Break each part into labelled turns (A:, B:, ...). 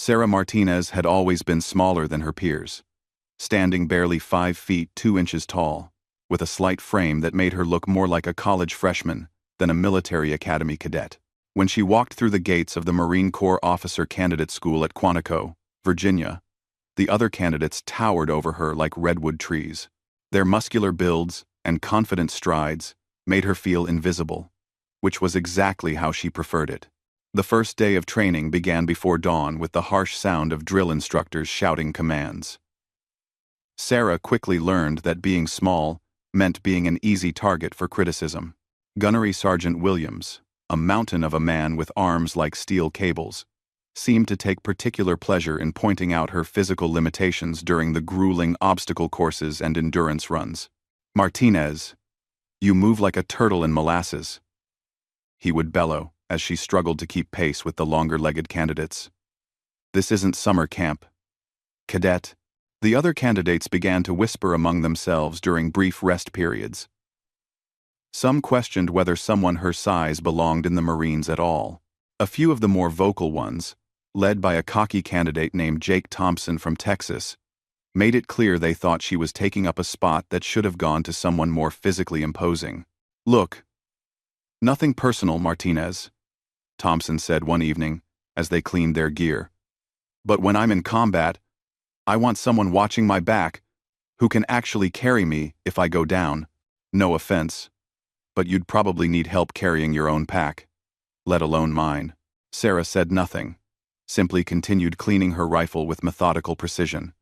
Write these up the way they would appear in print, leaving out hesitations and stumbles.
A: Sarah Martinez had always been smaller than her peers, standing barely 5 feet 2 inches tall, with a slight frame that made her look more like a college freshman than a military academy cadet. When she walked through the gates of the Marine Corps Officer Candidate School at Quantico, Virginia, the other candidates towered over her like redwood trees. Their muscular builds and confident strides made her feel invisible, which was exactly how she preferred it. The first day of training began before dawn with the harsh sound of drill instructors shouting commands. Sarah quickly learned that being small meant being an easy target for criticism. Gunnery Sergeant Williams, a mountain of a man with arms like steel cables, seemed to take particular pleasure in pointing out her physical limitations during the grueling obstacle courses and endurance runs. "Martinez, you move like a turtle in molasses," he would bellow as she struggled to keep pace with the longer-legged candidates. "This isn't summer camp." "Cadet." The other candidates began to whisper among themselves during brief rest periods. Some questioned whether someone her size belonged in the Marines at all. A few of the more vocal ones, led by a cocky candidate named Jake Thompson from Texas, made it clear they thought she was taking up a spot that should have gone to someone more physically imposing. "Look, nothing personal, Martinez," Thompson said one evening as they cleaned their gear. "But when I'm in combat, I want someone watching my back who can actually carry me if I go down. No offense, but you'd probably need help carrying your own pack, let alone mine." Sarah said nothing, simply continued cleaning her rifle with methodical precision.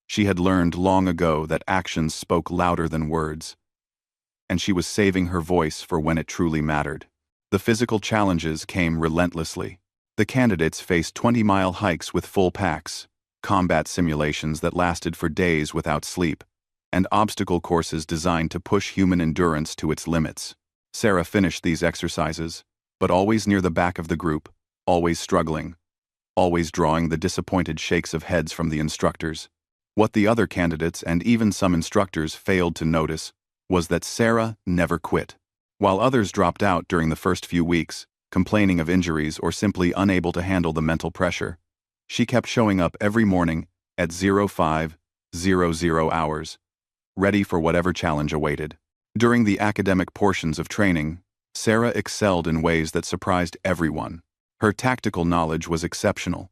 A: She had learned long ago that actions spoke louder than words, and she was saving her voice for when it truly mattered. The physical challenges came relentlessly. The candidates faced 20-mile hikes with full packs, combat simulations that lasted for days without sleep, and obstacle courses designed to push human endurance to its limits. Sarah finished these exercises, but always near the back of the group, always struggling, always drawing the disappointed shakes of heads from the instructors. What the other candidates and even some instructors failed to notice was that Sarah never quit. While others dropped out during the first few weeks, complaining of injuries or simply unable to handle the mental pressure, she kept showing up every morning at 0500 hours, ready for whatever challenge awaited. During the academic portions of training, Sarah excelled in ways that surprised everyone. Her tactical knowledge was exceptional,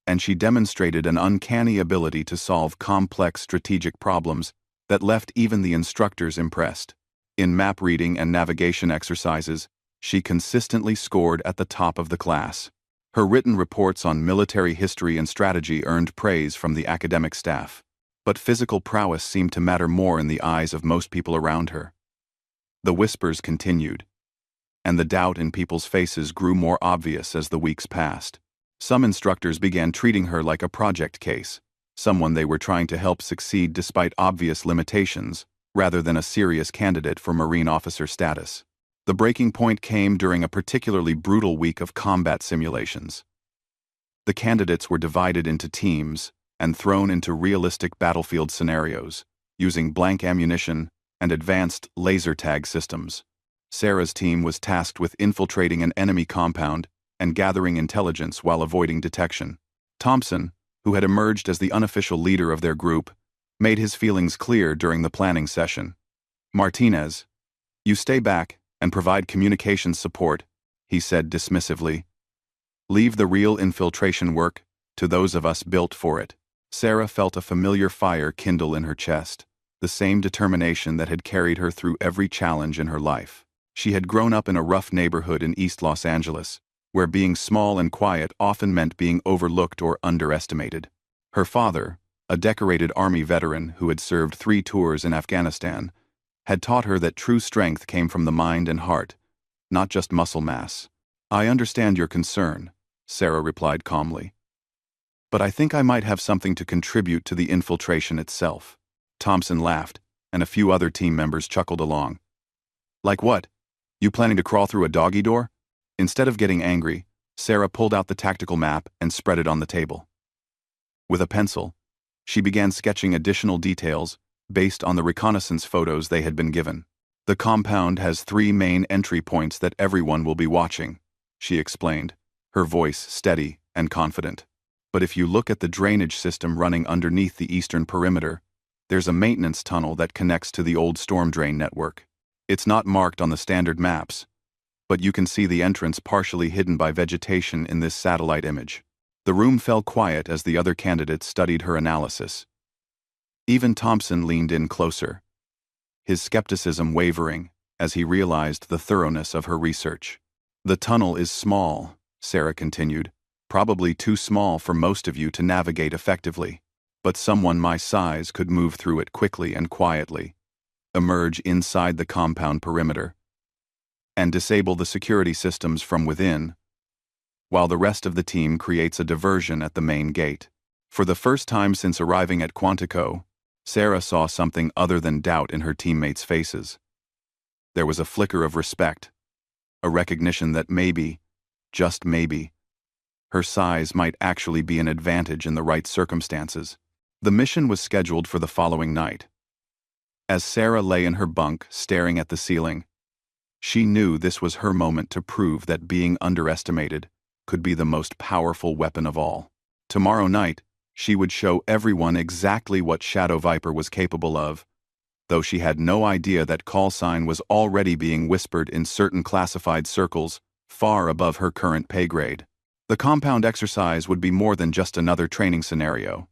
A: and she demonstrated an uncanny ability to solve complex strategic problems that left even the instructors impressed. In map reading and navigation exercises, she consistently scored at the top of the class. Her written reports on military history and strategy earned praise from the academic staff. But physical prowess seemed to matter more in the eyes of most people around her. The whispers continued, and the doubt in people's faces grew more obvious as the weeks passed. Some instructors began treating her like a project case, someone they were trying to help succeed despite obvious limitations, rather than a serious candidate for Marine officer status. The breaking point came during a particularly brutal week of combat simulations. The candidates were divided into teams and thrown into realistic battlefield scenarios, using blank ammunition and advanced laser tag systems. Sarah's team was tasked with infiltrating an enemy compound and gathering intelligence while avoiding detection. Thompson, who had emerged as the unofficial leader of their group, made his feelings clear during the planning session. "Martinez, you stay back and provide communications support," he said dismissively. "Leave the real infiltration work to those of us built for it." Sarah felt a familiar fire kindle in her chest, the same determination that had carried her through every challenge in her life. She had grown up in a rough neighborhood in East Los Angeles, where being small and quiet often meant being overlooked or underestimated. Her father, a decorated Army veteran who had served 3 tours in Afghanistan, had taught her that true strength came from the mind and heart, not just muscle mass. "I understand your concern," Sarah replied calmly. "But I think I might have something to contribute to the infiltration itself." Thompson laughed, and a few other team members chuckled along. "Like what? You planning to crawl through a doggy door?" Instead of getting angry, Sarah pulled out the tactical map and spread it on the table. With a pencil, she began sketching additional details based on the reconnaissance photos they had been given. "The compound has 3 main entry points that everyone will be watching," she explained, her voice steady and confident. But if you look at the drainage system running underneath the eastern perimeter, there's a maintenance tunnel that connects to the old storm drain network. It's not marked on the standard maps, but you can see the entrance partially hidden by vegetation in this satellite image. The room fell quiet as the other candidates studied her analysis. Even Thompson leaned in closer, his skepticism wavering as he realized the thoroughness of her research. "The tunnel is small," Sarah continued, "probably too small for most of you to navigate effectively. But someone my size could move through it quickly and quietly, emerge inside the compound perimeter, and disable the security systems from within, while the rest of the team creates a diversion at the main gate." For the first time since arriving at Quantico, Sarah saw something other than doubt in her teammates' faces. There was a flicker of respect, a recognition that maybe, just maybe, her size might actually be an advantage in the right circumstances. The mission was scheduled for the following night. As Sarah lay in her bunk staring at the ceiling, she knew this was her moment to prove that being underestimated could be the most powerful weapon of all. Tomorrow night, she would show everyone exactly what Shadow Viper was capable of, though she had no idea that call sign was already being whispered in certain classified circles far above her current pay grade. The compound exercise would be more than just another training scenario.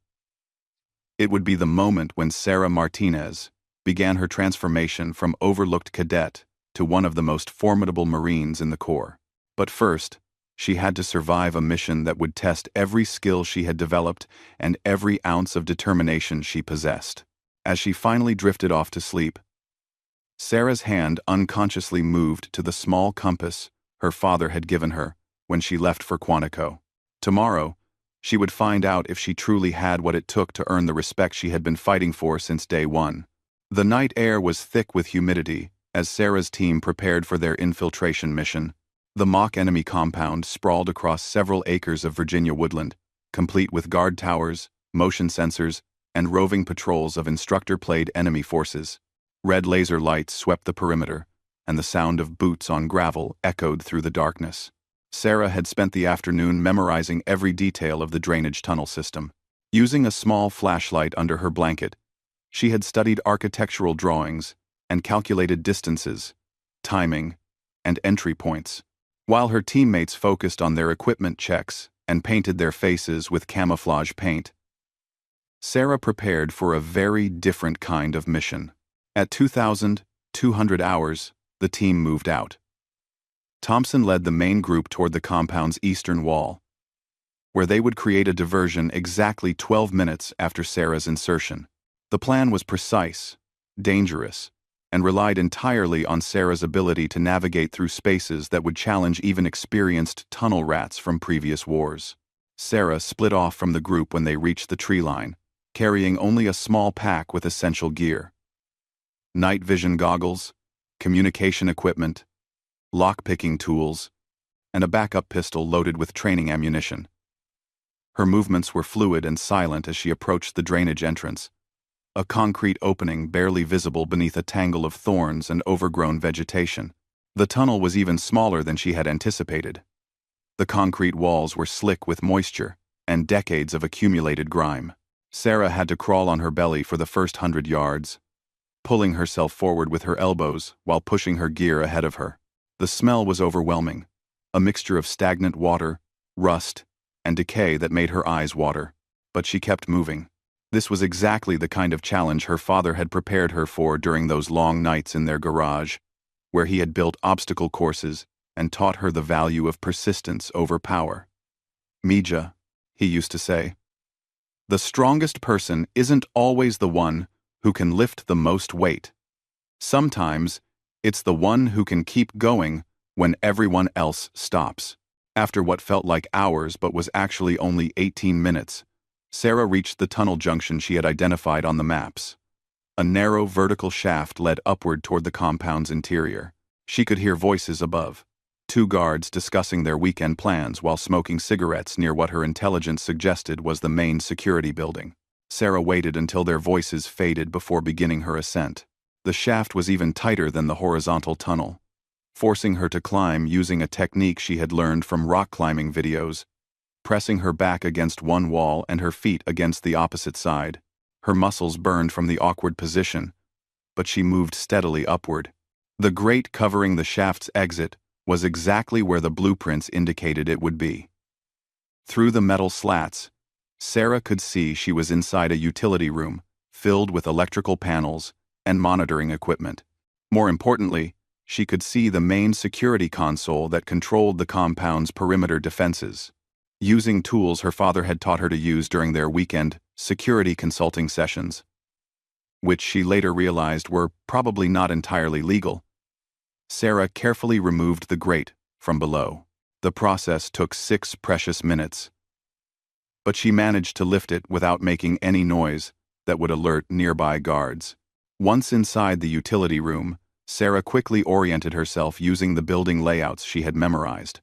A: It would be the moment when Sarah Martinez began her transformation from overlooked cadet to one of the most formidable Marines in the Corps. But first, she had to survive a mission that would test every skill she had developed and every ounce of determination she possessed. As she finally drifted off to sleep, Sarah's hand unconsciously moved to the small compass her father had given her when she left for Quantico. Tomorrow, she would find out if she truly had what it took to earn the respect she had been fighting for since day one. The night air was thick with humidity as Sarah's team prepared for their infiltration mission. The mock enemy compound sprawled across several acres of Virginia woodland, complete with guard towers, motion sensors, and roving patrols of instructor-played enemy forces. Red laser lights swept the perimeter, and the sound of boots on gravel echoed through the darkness. Sarah had spent the afternoon memorizing every detail of the drainage tunnel system. Using a small flashlight under her blanket, she had studied architectural drawings and calculated distances, timing, and entry points, while her teammates focused on their equipment checks and painted their faces with camouflage paint. Sarah prepared for a very different kind of mission. At 2,200 hours, the team moved out. Thompson led the main group toward the compound's eastern wall, where they would create a diversion exactly 12 minutes after Sarah's insertion. The plan was precise, dangerous, and relied entirely on Sarah's ability to navigate through spaces that would challenge even experienced tunnel rats from previous wars. Sarah split off from the group when they reached the tree line, carrying only a small pack with essential gear: night vision goggles, communication equipment, lock-picking tools, and a backup pistol loaded with training ammunition. Her movements were fluid and silent as she approached the drainage entrance, a concrete opening barely visible beneath a tangle of thorns and overgrown vegetation. The tunnel was even smaller than she had anticipated. The concrete walls were slick with moisture and decades of accumulated grime. Sarah had to crawl on her belly for the first 100 yards, pulling herself forward with her elbows while pushing her gear ahead of her. The smell was overwhelming, a mixture of stagnant water, rust, and decay that made her eyes water. But she kept moving. This was exactly the kind of challenge her father had prepared her for during those long nights in their garage, where he had built obstacle courses and taught her the value of persistence over power. "Mija," he used to say, "the strongest person isn't always the one who can lift the most weight. Sometimes, it's the one who can keep going when everyone else stops." After what felt like hours but was actually only 18 minutes, Sarah reached the tunnel junction she had identified on the maps. A narrow vertical shaft led upward toward the compound's interior. She could hear voices above, 2 guards discussing their weekend plans while smoking cigarettes near what her intelligence suggested was the main security building. Sarah waited until their voices faded before beginning her ascent. The shaft was even tighter than the horizontal tunnel, forcing her to climb using a technique she had learned from rock climbing videos. pressing her back against one wall and her feet against the opposite side. Her muscles burned from the awkward position, but she moved steadily upward. The grate covering the shaft's exit was exactly where the blueprints indicated it would be. Through the metal slats, Sarah could see she was inside a utility room filled with electrical panels and monitoring equipment. More importantly, she could see the main security console that controlled the compound's perimeter defenses. Using tools her father had taught her to use during their weekend security consulting sessions, which she later realized were probably not entirely legal, Sarah carefully removed the grate from below. The process took 6 precious minutes, but she managed to lift it without making any noise that would alert nearby guards. Once inside the utility room, Sarah quickly oriented herself using the building layouts she had memorized.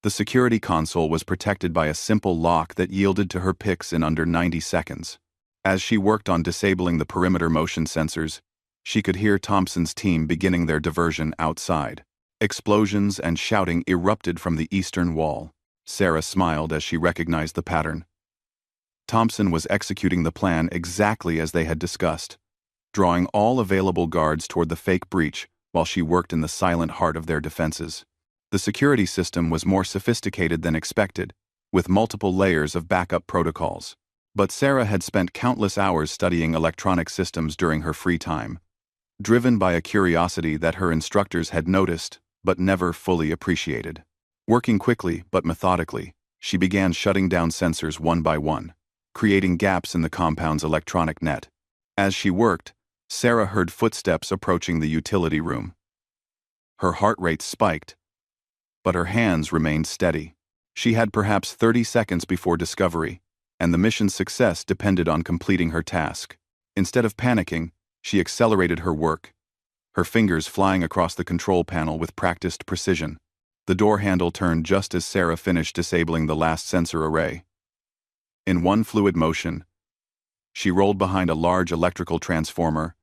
A: The security console was protected by a simple lock that yielded to her picks in under 90 seconds. As she worked on disabling the perimeter motion sensors, she could hear Thompson's team beginning their diversion outside. Explosions and shouting erupted from the eastern wall. Sarah smiled as she recognized the pattern. Thompson was executing the plan exactly as they had discussed, drawing all available guards toward the fake breach while she worked in the silent heart of their defenses. The security system was more sophisticated than expected, with multiple layers of backup protocols. But Sarah had spent countless hours studying electronic systems during her free time, driven by a curiosity that her instructors had noticed but never fully appreciated. Working quickly but methodically, she began shutting down sensors one by one, creating gaps in the compound's electronic net. As she worked, Sarah heard footsteps approaching the utility room. Her heart rate spiked, but her hands remained steady. She had perhaps 30 seconds before discovery, and the mission's success depended on completing her task. Instead of panicking, she accelerated her work, her fingers flying across the control panel with practiced precision. The door handle turned just as Sarah finished disabling the last sensor array. In one fluid motion, she rolled behind a large electrical transformer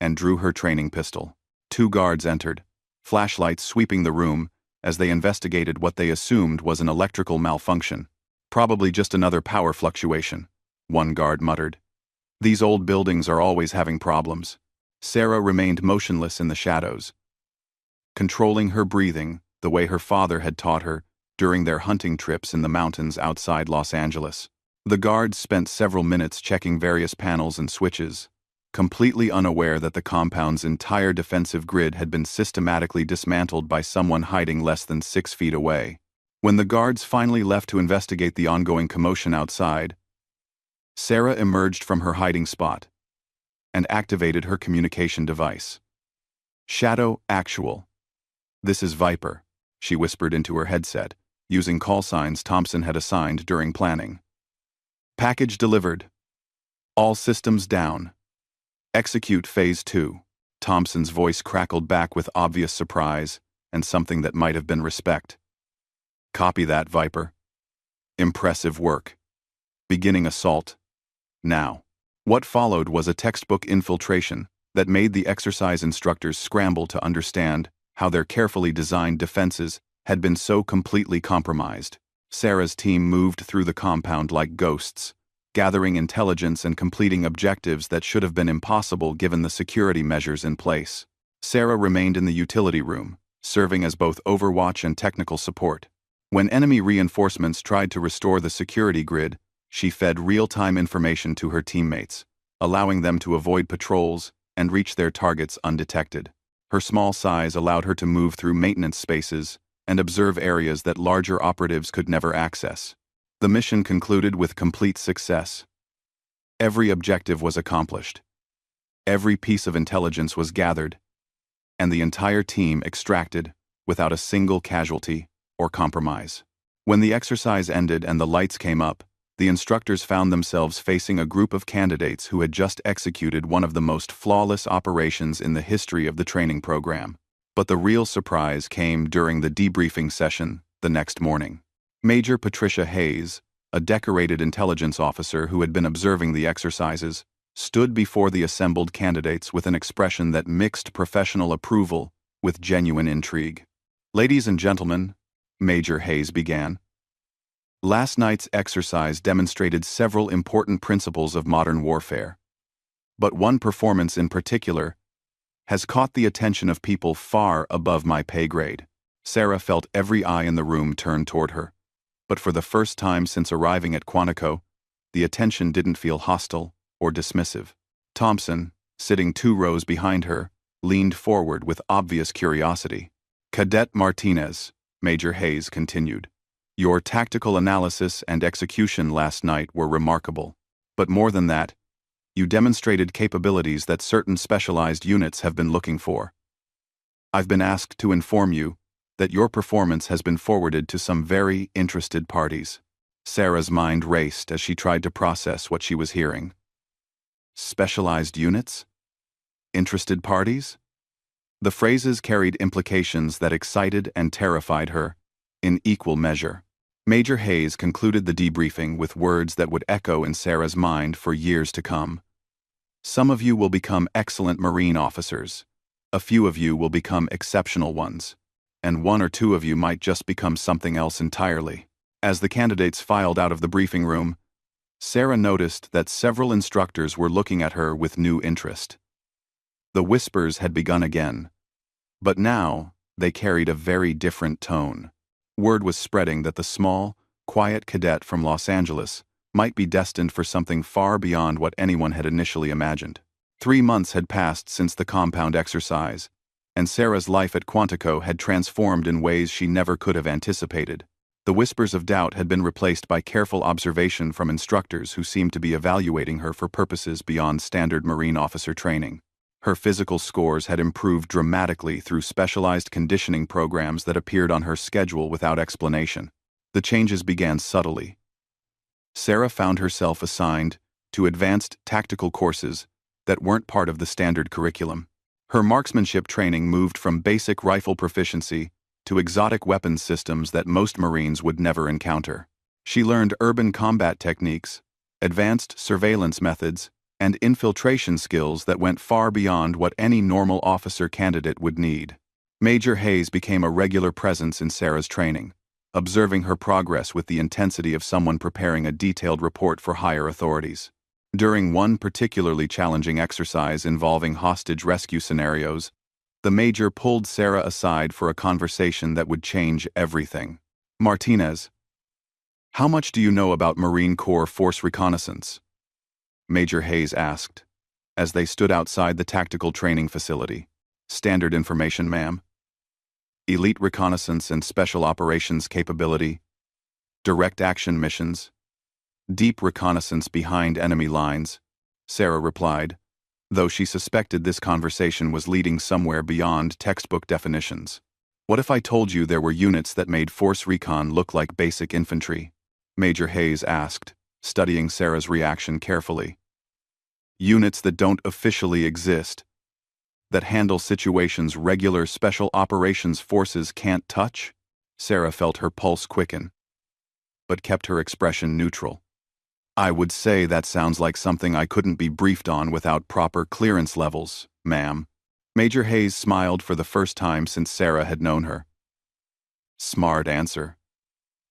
A: and drew her training pistol. 2 guards entered, flashlights sweeping the room as they investigated what they assumed was an electrical malfunction. Probably just another power fluctuation, one guard muttered. These old buildings are always having problems. Sarah remained motionless in the shadows, controlling her breathing the way her father had taught her during their hunting trips in the mountains outside Los Angeles. The guards spent several minutes checking various panels and switches, completely unaware that the compound's entire defensive grid had been systematically dismantled by someone hiding less than 6 feet away. When the guards finally left to investigate the ongoing commotion outside, Sarah emerged from her hiding spot and activated her communication device. "Shadow Actual. This is VIPER," she whispered into her headset, using call signs Thompson had assigned during planning. "Package delivered. All systems down. Execute Phase 2. Thompson's voice crackled back with obvious surprise and something that might have been respect. "Copy that, VIPER. Impressive work. Beginning assault. Now." What followed was a textbook infiltration that made the exercise instructors scramble to understand how their carefully designed defenses had been so completely compromised. Sarah's team moved through the compound like ghosts, gathering intelligence and completing objectives that should have been impossible given the security measures in place. Sarah remained in the utility room, serving as both overwatch and technical support. When enemy reinforcements tried to restore the security grid, she fed real-time information to her teammates, allowing them to avoid patrols and reach their targets undetected. Her small size allowed her to move through maintenance spaces and observe areas that larger operatives could never access. The mission concluded with complete success. Every objective was accomplished. Every piece of intelligence was gathered, and the entire team extracted without a single casualty or compromise. When the exercise ended and the lights came up, the instructors found themselves facing a group of candidates who had just executed one of the most flawless operations in the history of the training program. But the real surprise came during the debriefing session the next morning. Major Patricia Hayes, a decorated intelligence officer who had been observing the exercises, stood before the assembled candidates with an expression that mixed professional approval with genuine intrigue. "Ladies and gentlemen," Major Hayes began, Last night's exercise demonstrated several important principles of modern warfare. But one performance in particular has caught the attention of people far above my pay grade. Sarah felt every eye in the room turn toward her. But for the first time since arriving at Quantico, the attention didn't feel hostile or dismissive. Thompson, sitting 2 rows behind her, leaned forward with obvious curiosity. "Cadet Martinez," Major Hayes continued, "your tactical analysis and execution last night were remarkable. But more than that, you demonstrated capabilities that certain specialized units have been looking for. I've been asked to inform you that your performance has been forwarded to some very interested parties." Sarah's mind raced as she tried to process what she was hearing. Specialized units? Interested parties? The phrases carried implications that excited and terrified her, in equal measure. Major Hayes concluded the debriefing with words that would echo in Sarah's mind for years to come. "Some of you will become excellent Marine officers. A few of you will become exceptional ones. And 1 or 2 of you might just become something else entirely." As the candidates filed out of the briefing room, Sarah noticed that several instructors were looking at her with new interest. The whispers had begun again, but now they carried a very different tone. Word was spreading that the small, quiet cadet from Los Angeles might be destined for something far beyond what anyone had initially imagined. 3 months had passed since the compound exercise, and Sarah's life at Quantico had transformed in ways she never could have anticipated. The whispers of doubt had been replaced by careful observation from instructors who seemed to be evaluating her for purposes beyond standard Marine officer training. Her physical scores had improved dramatically through specialized conditioning programs that appeared on her schedule without explanation. The changes began subtly. Sarah found herself assigned to advanced tactical courses that weren't part of the standard curriculum. Her marksmanship training moved from basic rifle proficiency to exotic weapons systems that most Marines would never encounter. She learned urban combat techniques, advanced surveillance methods, and infiltration skills that went far beyond what any normal officer candidate would need. Major Hayes became a regular presence in Sarah's training, observing her progress with the intensity of someone preparing a detailed report for higher authorities. During one particularly challenging exercise involving hostage rescue scenarios, the Major pulled Sarah aside for a conversation that would change everything. "Martinez, how much do you know about Marine Corps Force Reconnaissance?" Major Hayes asked, as they stood outside the tactical training facility. "Standard information, ma'am. Elite reconnaissance and special operations capability, direct action missions, deep reconnaissance behind enemy lines," Sarah replied, though she suspected this conversation was leading somewhere beyond textbook definitions. "What if I told you there were units that made Force Recon look like basic infantry?" Major Hayes asked, studying Sarah's reaction carefully. "Units that don't officially exist, that handle situations regular special operations forces can't touch?" Sarah felt her pulse quicken, but kept her expression neutral. "I would say that sounds like something I couldn't be briefed on without proper clearance levels, ma'am." Major Hayes smiled for the first time since Sarah had known her. "Smart answer.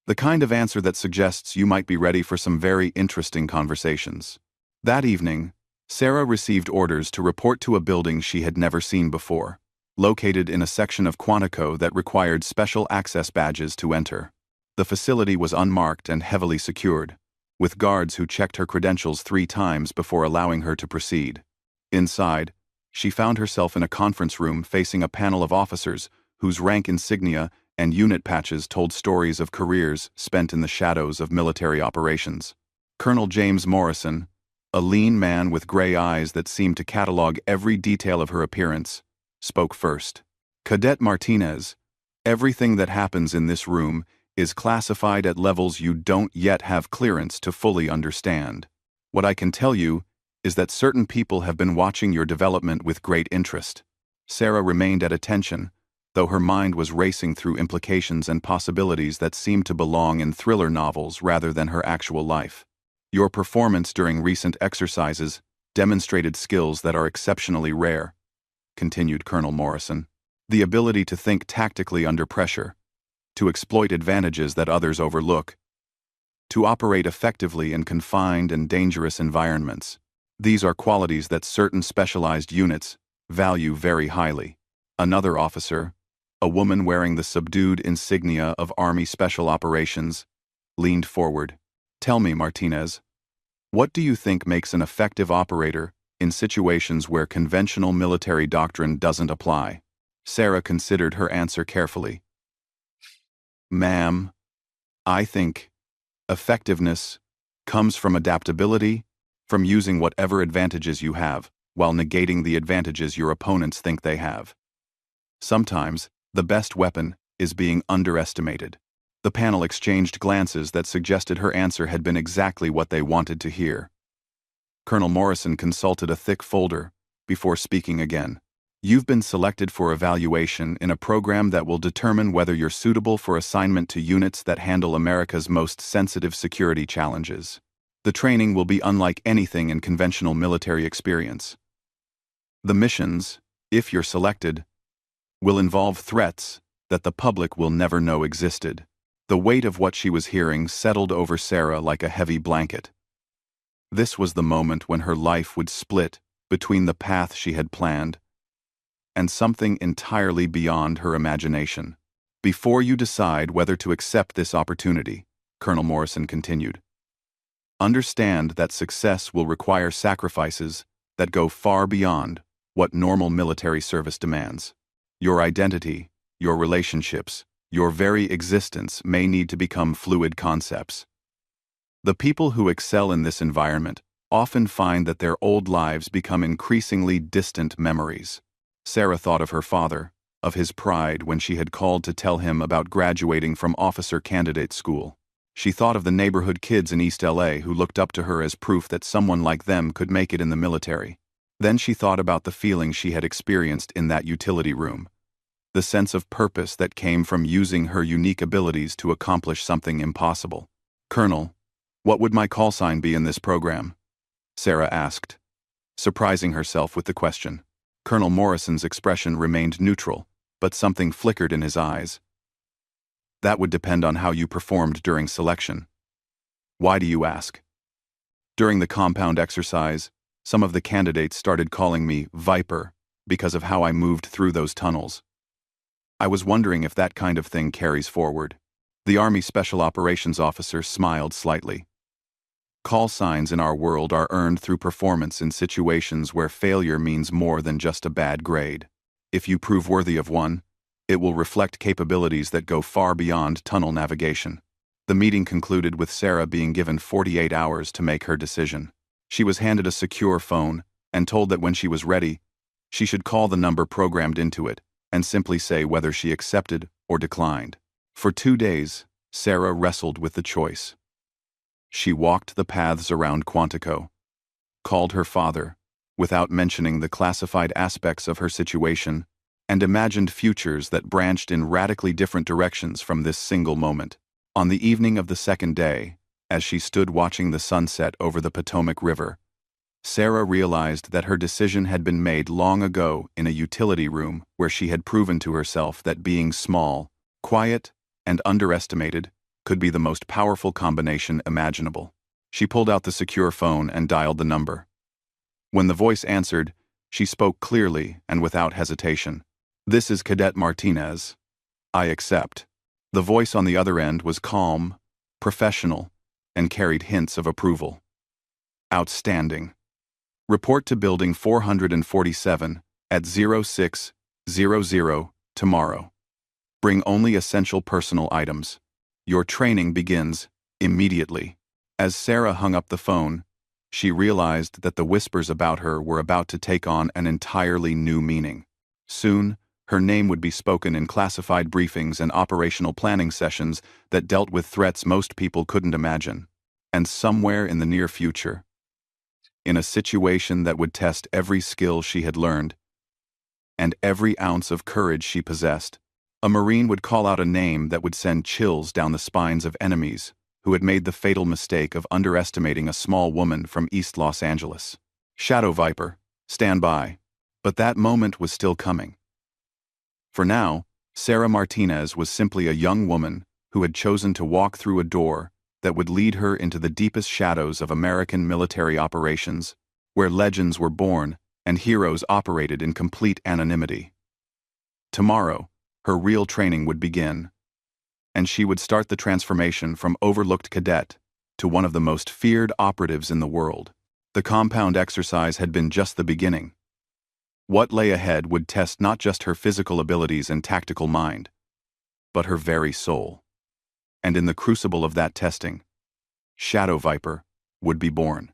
A: The kind of answer that suggests you might be ready for some very interesting conversations." That evening, Sarah received orders to report to a building she had never seen before, located in a section of Quantico that required special access badges to enter. The facility was unmarked and heavily secured, with guards who checked her credentials 3 times before allowing her to proceed. Inside, she found herself in a conference room facing a panel of officers whose rank insignia and unit patches told stories of careers spent in the shadows of military operations. Colonel James Morrison, a lean man with gray eyes that seemed to catalog every detail of her appearance, spoke first. "Cadet Martinez, everything that happens in this room is classified at levels you don't yet have clearance to fully understand. What I can tell you is that certain people have been watching your development with great interest." Sarah remained at attention, though her mind was racing through implications and possibilities that seemed to belong in thriller novels rather than her actual life. "Your performance during recent exercises demonstrated skills that are exceptionally rare," continued Colonel Morrison. "The ability to think tactically under pressure, to exploit advantages that others overlook, to operate effectively in confined and dangerous environments. These are qualities that certain specialized units value very highly. Another officer, a woman wearing the subdued insignia of Army Special Operations, leaned forward. "Tell me, Martinez, what do you think makes an effective operator in situations where conventional military doctrine doesn't apply?" Sarah considered her answer carefully. "Ma'am, I think effectiveness comes from adaptability, from using whatever advantages you have, while negating the advantages your opponents think they have. Sometimes, the best weapon is being underestimated." The panel exchanged glances that suggested her answer had been exactly what they wanted to hear. Colonel Morrison consulted a thick folder before speaking again. "You've been selected for evaluation in a program that will determine whether you're suitable for assignment to units that handle America's most sensitive security challenges. The training will be unlike anything in conventional military experience. The missions, if you're selected, will involve threats that the public will never know existed." The weight of what she was hearing settled over Sarah like a heavy blanket. This was the moment when her life would split between the path she had planned and something entirely beyond her imagination. "Before you decide whether to accept this opportunity," Colonel Morrison continued, "understand that success will require sacrifices that go far beyond what normal military service demands. Your identity, your relationships, your very existence may need to become fluid concepts. The people who excel in this environment often find that their old lives become increasingly distant memories." Sarah thought of her father, of his pride when she had called to tell him about graduating from officer candidate school. She thought of the neighborhood kids in East LA who looked up to her as proof that someone like them could make it in the military. Then she thought about the feeling she had experienced in that utility room. The sense of purpose that came from using her unique abilities to accomplish something impossible. "Colonel, what would my call sign be in this program?" Sarah asked, surprising herself with the question. Colonel Morrison's expression remained neutral, but something flickered in his eyes. "That would depend on how you performed during selection." "Why do you ask?" "During the compound exercise, some of the candidates started calling me VIPER because of how I moved through those tunnels. I was wondering if that kind of thing carries forward." The Army Special Operations officer smiled slightly. "Call signs in our world are earned through performance in situations where failure means more than just a bad grade. If you prove worthy of one, it will reflect capabilities that go far beyond tunnel navigation." The meeting concluded with Sarah being given 48 hours to make her decision. She was handed a secure phone and told that when she was ready, she should call the number programmed into it and simply say whether she accepted or declined. For 2 days, Sarah wrestled with the choice. She walked the paths around Quantico, called her father, without mentioning the classified aspects of her situation, and imagined futures that branched in radically different directions from this single moment. On the evening of the second day, as she stood watching the sunset over the Potomac River, Sarah realized that her decision had been made long ago in a utility room where she had proven to herself that being small, quiet, and underestimated could be the most powerful combination imaginable. She pulled out the secure phone and dialed the number. When the voice answered, she spoke clearly and without hesitation. "This is Cadet Martinez. I accept." The voice on the other end was calm, professional, and carried hints of approval. "Outstanding. Report to Building 447 at 0600 tomorrow. Bring only essential personal items. Your training begins immediately." As Sarah hung up the phone, she realized that the whispers about her were about to take on an entirely new meaning. Soon, her name would be spoken in classified briefings and operational planning sessions that dealt with threats most people couldn't imagine. And somewhere in the near future, in a situation that would test every skill she had learned and every ounce of courage she possessed, a Marine would call out a name that would send chills down the spines of enemies who had made the fatal mistake of underestimating a small woman from East Los Angeles. "Shadow Viper, stand by." But that moment was still coming. For now, Sarah Martinez was simply a young woman who had chosen to walk through a door that would lead her into the deepest shadows of American military operations, where legends were born and heroes operated in complete anonymity. Tomorrow, her real training would begin, and she would start the transformation from overlooked cadet to one of the most feared operatives in the world. The compound exercise had been just the beginning. What lay ahead would test not just her physical abilities and tactical mind, but her very soul. And in the crucible of that testing, Shadow Viper would be born.